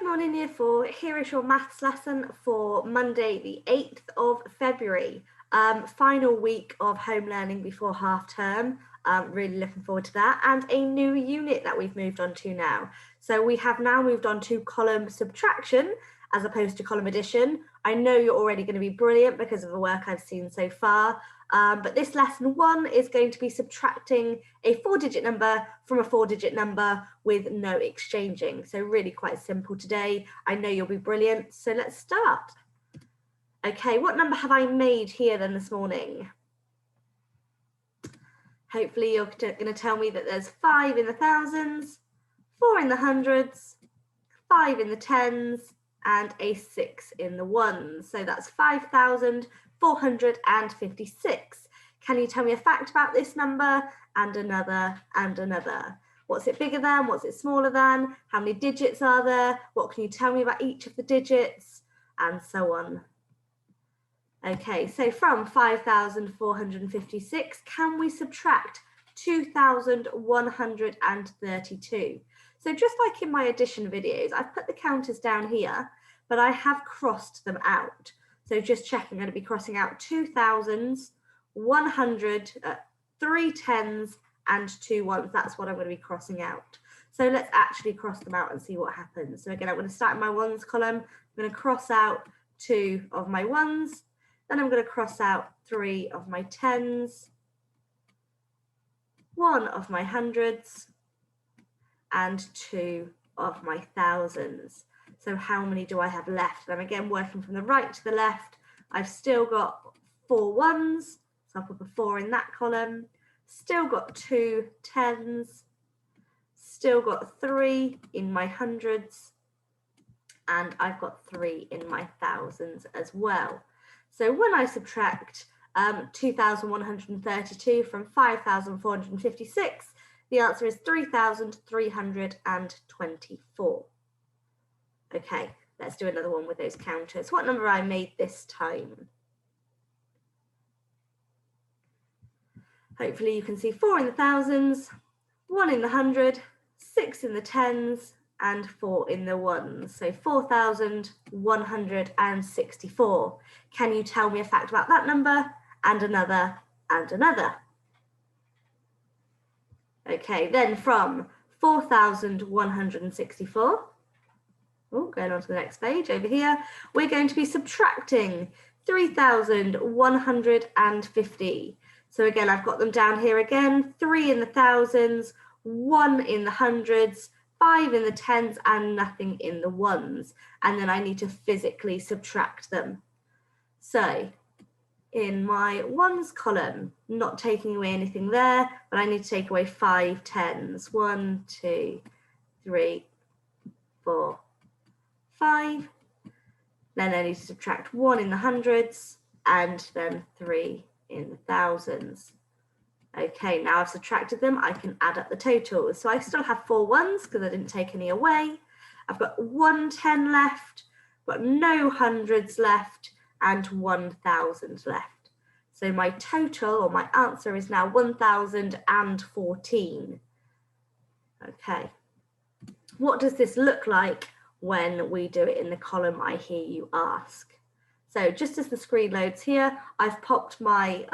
morning, Year 4. Here is your maths lesson for Monday, the 8th of February. Final week of home learning before half term. Really looking forward to that. And a new unit that we've moved on to now. So we have now moved on to column subtraction as opposed to column addition. I know you're already going to be brilliant because of the work I've seen so far. But this lesson 1 is going to be subtracting a 4-digit number from a 4-digit number with no exchanging. So really quite simple today. I know you'll be brilliant. So let's start. Okay, what number have I made here then this morning? Hopefully you're going to tell me that there's 5 in the thousands, 4 in the hundreds, 5 in the tens, and a 6 in the ones. So that's 5,456. Can you tell me a fact about this number? And another, and another. What's it bigger than? What's it smaller than? How many digits are there? What can you tell me about each of the digits? And so on. Okay, so from 5,456, can we subtract 2,132? So just like in my addition videos, I've put the counters down here, but I have crossed them out. So just checking, I'm going to be crossing out 2,000s, 100, 3 tens, and 2 ones. That's what I'm going to be crossing out. So let's actually cross them out and see what happens. So again, I'm going to start in my ones column. I'm going to cross out 2 of my ones. Then I'm going to cross out 3 of my tens, 1 of my hundreds, and 2 of my thousands. So how many do I have left? I'm again working from the right to the left. I've still got 4 ones, so I'll put a 4 in that column. Still got 2 tens, still got 3 in my hundreds, and I've got 3 in my thousands as well. So when I subtract 2,132 from 5,456, the answer is 3,324. Okay, let's do another one with those counters. What number I made this time? Hopefully you can see 4 in the thousands, 1 in the 100, 6 in the tens, and 4 in the ones. So 4,164. Can you tell me a fact about that number? And another, and another. Okay, then from 4,164, going on to the next page over here, we're going to be subtracting 3,150. So again, I've got them down here again, 3 in the thousands, 1 in the hundreds, 5 in the tens, and nothing in the ones. And then I need to physically subtract them. So in my ones column, not taking away anything there, but I need to take away 5 tens. 1, 2, 3, 4, 5. Then I need to subtract 1 in the hundreds and then 3 in the thousands. Okay, now I've subtracted them, I can add up the totals. So I still have 4 ones because I didn't take any away. I've got 1 10 left, got no hundreds left, and 1,000 left. So my total, or my answer, is now 1,014. Okay, what does this look like when we do it in the column I hear you ask? So just as the screen loads here, I've popped my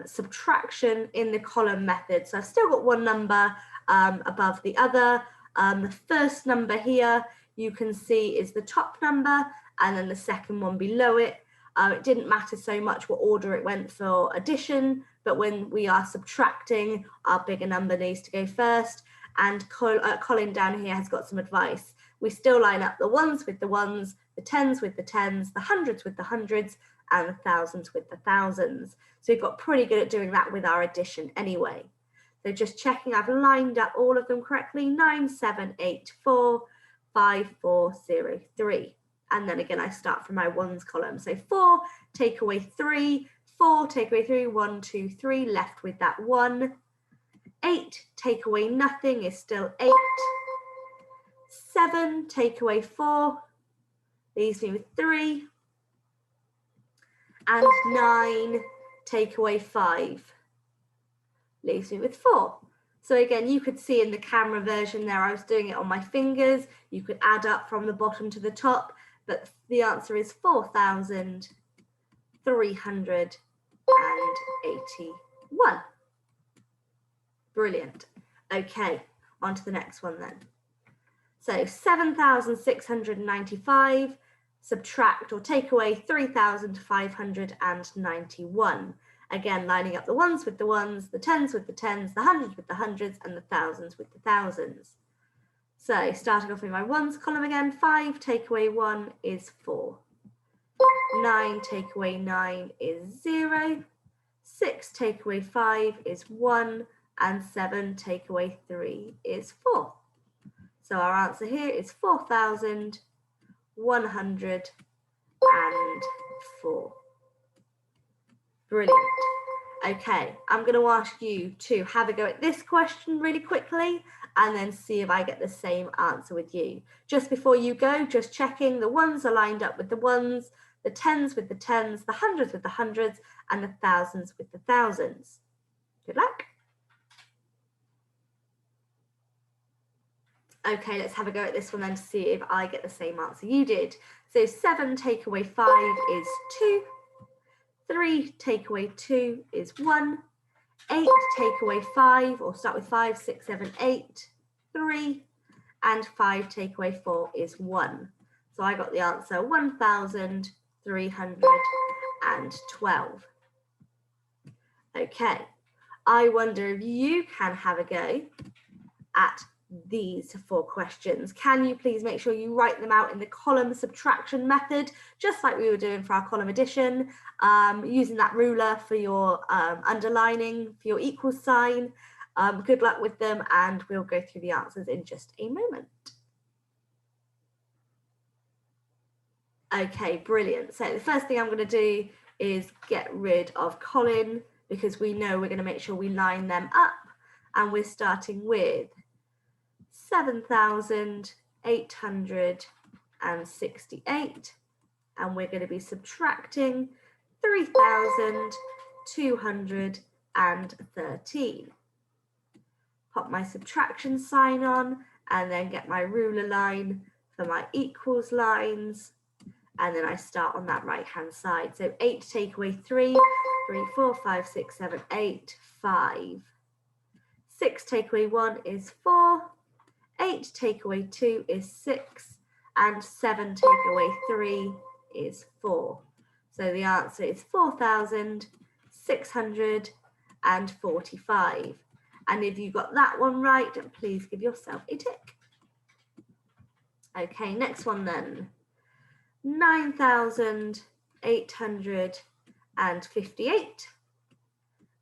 subtraction in the column method. So I've still got one number above the other. The first number here you can see is the top number, and then the second one below it. It didn't matter so much what order it went for addition, but when we are subtracting, our bigger number needs to go first. And Colin down here has got some advice. We still line up the ones with the ones, the tens with the tens, the hundreds with the hundreds, and the thousands with the thousands. So we've got pretty good at doing that with our addition anyway. So just checking I've lined up all of them correctly. 9, 7, 8, 4, 5, 4, 0, 3. And then again, I start from my ones column. So 4, take away 3, 4, take away 3, 1, 2, 3, left with that 1. 8, take away nothing is still 8. 7, take away 4, leaves me with 3. And 9, take away 5, leaves me with 4. So again, you could see in the camera version there, I was doing it on my fingers. You could add up from the bottom to the top, but the answer is 4,381. Brilliant. Okay, on to the next one then. So 7,695, subtract or take away 3,591. Again, lining up the ones with the ones, the tens with the tens, the hundreds with the hundreds, and the thousands with the thousands. So starting off with my ones column again, 5 take away 1 is 4. 9 take away 9 is 0. 6 take away 5 is 1. And 7 take away 3 is 4. So our answer here is 4,104. Brilliant. Okay, I'm going to ask you to have a go at this question really quickly and then see if I get the same answer with you. Just before you go, just checking the ones are lined up with the ones, the tens with the tens, the hundreds with the hundreds, and the thousands with the thousands. Good luck. Okay, let's have a go at this one then to see if I get the same answer you did. So 7 take away 5 is 2. 3 take away 2 is 1. 8 take away 5, or start with 5, 6, 7, 8, 3. And 5 take away 4 is 1. So I got the answer 1,312. Okay, I wonder if you can have a go at these 4 questions. Can you please make sure you write them out in the column subtraction method, just like we were doing for our column addition, using that ruler for your underlining, for your equal sign. Good luck with them, and we'll go through the answers in just a moment. Okay, brilliant. So the first thing I'm going to do is get rid of Colin, because we know we're going to make sure we line them up, and we're starting with 7,868, and we're going to be subtracting 3,213. Pop my subtraction sign on and then get my ruler line for my equals lines, and then I start on that right hand side. So 8 take away 3, 3, 4, 5, 6, 7, 8, 5. 6 take away 1 is 4. 8 take away 2 is 6, and 7 take away 3 is 4. So the answer is 4,645. And if you got that one right, please give yourself a tick. Okay, next one then. 9,858.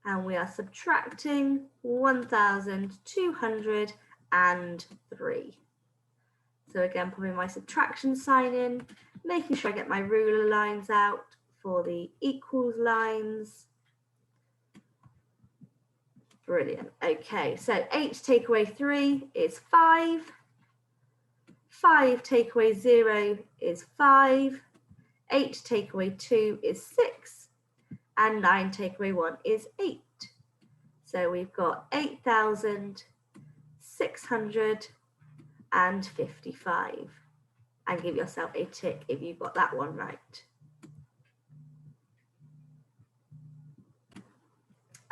And we are subtracting 1,203. So again, putting my subtraction sign in, making sure I get my ruler lines out for the equals lines. Brilliant. Okay, so 8 take away 3 is 5. 5 take away 0 is 5. 8 take away 2 is 6. And 9 take away 1 is 8. So we've got 8,655. And give yourself a tick if you got that one right.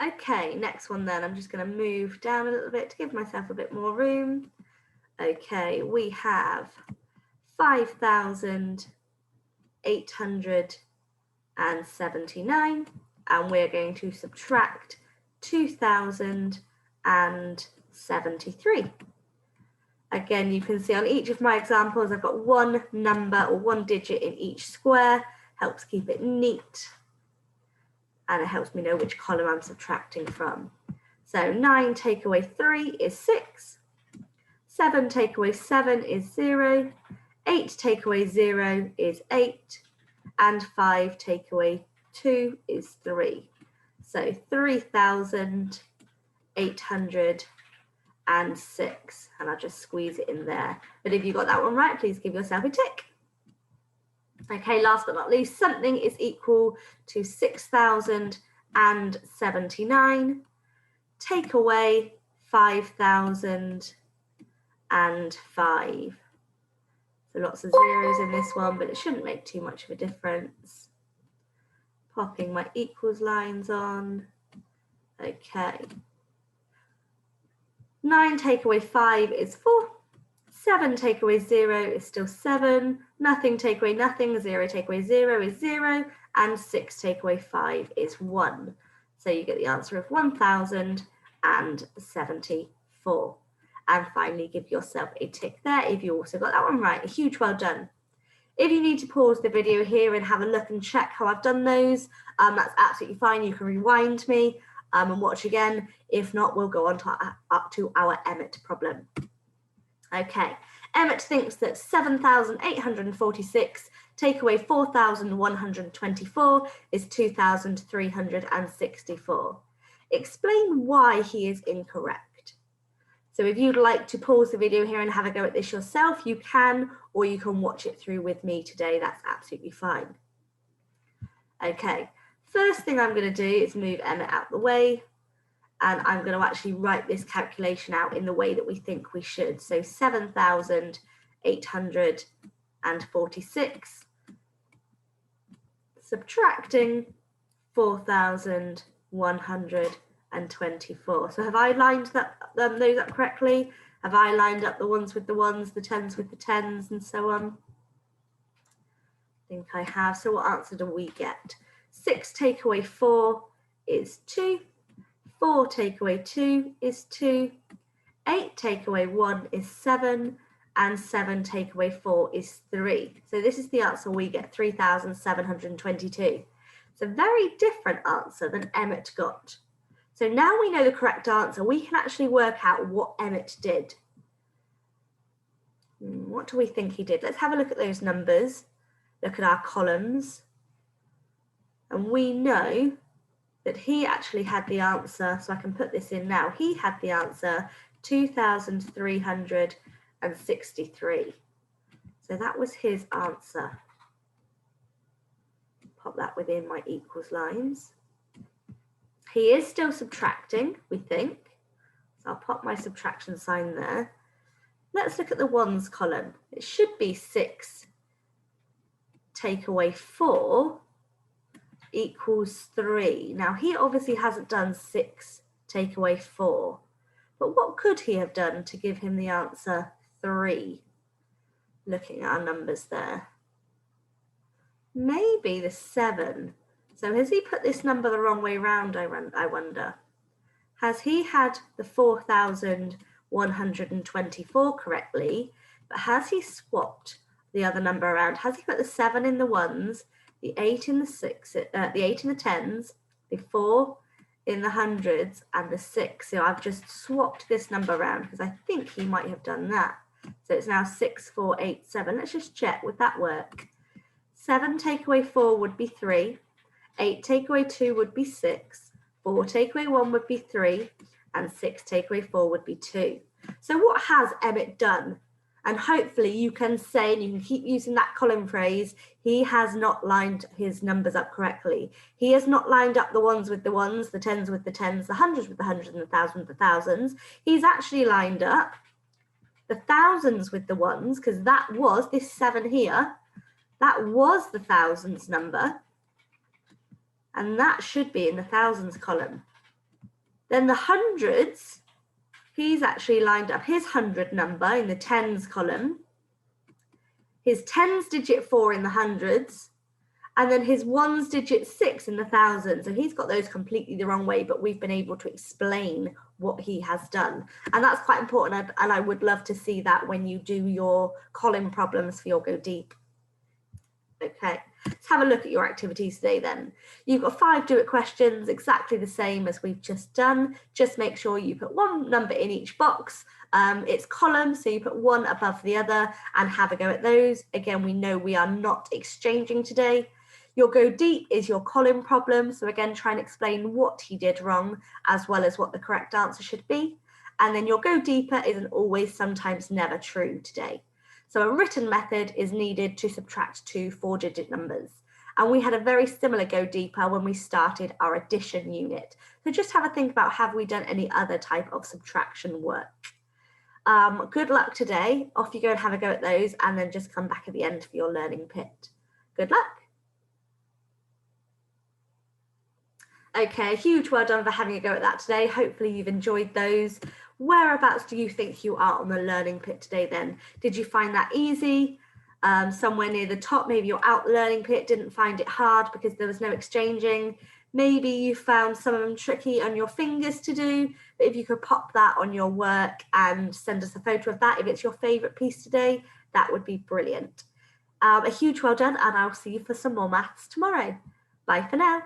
Okay, next one then. I'm just going to move down a little bit to give myself a bit more room. Okay, we have 5,879, and we're going to subtract 2,073. Again, you can see on each of my examples, I've got one number or one digit in each square. Helps keep it neat, and it helps me know which column I'm subtracting from. So 9 take away 3 is 6. 7 take away 7 is 0. 8 take away 0 is 8. And 5 take away 2 is 3. So 3,806. And I'll just squeeze it in there. But if you got that one right, please give yourself a tick. Okay, last but not least, something is equal to 6,079. Take away 5,005. So lots of zeros in this one, but it shouldn't make too much of a difference. Popping my equals lines on. Okay. 9 take away 5 is 4. 7 take away 0 is still 7. Nothing take away nothing. 0 take away 0 is 0. And 6 take away 5 is 1. So you get the answer of 1,074. And finally, give yourself a tick there if you also got that one right. A huge well done. If you need to pause the video here and have a look and check how I've done those, that's absolutely fine. You can rewind me and watch again. If not, we'll go on to up to our Emmett problem. Okay, Emmett thinks that 7,846 take away 4,124 is 2,364. Explain why he is incorrect. So if you'd like to pause the video here and have a go at this yourself, you can, or you can watch it through with me today. That's absolutely fine. Okay, first thing I'm going to do is move Emmett out the way, and I'm going to actually write this calculation out in the way that we think we should. So 7,846 subtracting 4,124. So have I lined those up correctly? Have I lined up the ones with the ones, the tens with the tens, and so on? I think I have. So what answer do we get? 6 take away 4 is 2. 4 take away 2 is 2. 8 take away 1 is 7. And 7 take away 4 is 3. So this is the answer we get, 3,722. It's a very different answer than Emmett got. So now we know the correct answer, we can actually work out what Emmett did. What do we think he did? Let's have a look at those numbers. Look at our columns. And we know that he actually had the answer, so I can put this in now. He had the answer 2,363. So that was his answer. Pop that within my equals lines. He is still subtracting, we think. So I'll pop my subtraction sign there. Let's look at the ones column. It should be 6 take away 4 equals 3. Now he obviously hasn't done 6 take away 4, but what could he have done to give him the answer 3? Looking at our numbers there. Maybe the 7. So has he put this number the wrong way around, I wonder? Has he had the 4,124 correctly, but has he swapped the other number around? Has he put the 7 in the ones, the 8 in the 6, the 8 in the tens, the 4 in the hundreds, and the 6? So I've just swapped this number around because I think he might have done that. So it's now 6487. Let's just check, would that work? 7 take away 4 would be 3. 8 take away 2 would be 6. 4 take away 1 would be 3. And 6 take away 4 would be 2. So what has Emmett done? And hopefully you can say, and you can keep using that column phrase, he has not lined his numbers up correctly. He has not lined up the ones with the ones, the tens with the tens, the hundreds with the hundreds, and the thousands with the thousands. He's actually lined up the thousands with the ones, because that was this 7 here. That was the thousands number. And that should be in the thousands column. Then the hundreds, he's actually lined up his 100 number in the tens column, his tens digit 4 in the hundreds, and then his ones digit 6 in the thousands. And he's got those completely the wrong way, but we've been able to explain what he has done. And that's quite important. And I would love to see that when you do your column problems for your Go Deep. Okay, let's have a look at your activities today then. You've got 5 do-it questions, exactly the same as we've just done. Just make sure you put one number in each box. It's columns, so you put one above the other and have a go at those. Again, we know we are not exchanging today. Your Go Deep is your column problem. So again, try and explain what he did wrong as well as what the correct answer should be. And then your Go Deeper is an always, sometimes, never true today. So a written method is needed to subtract 2 4-digit numbers. And we had a very similar go deeper when we started our addition unit. So just have a think about, have we done any other type of subtraction work? Good luck today. Off you go and have a go at those, and then just come back at the end for your learning pit. Good luck. Okay, huge well done for having a go at that today. Hopefully you've enjoyed those. Whereabouts do you think you are on the learning pit today then? Did you find that easy? Somewhere near the top, maybe you're out the learning pit, didn't find it hard because there was no exchanging. Maybe you found some of them tricky on your fingers to do, but if you could pop that on your work and send us a photo of that, if it's your favorite piece today, that would be brilliant. A huge well done, and I'll see you for some more maths tomorrow. Bye for now.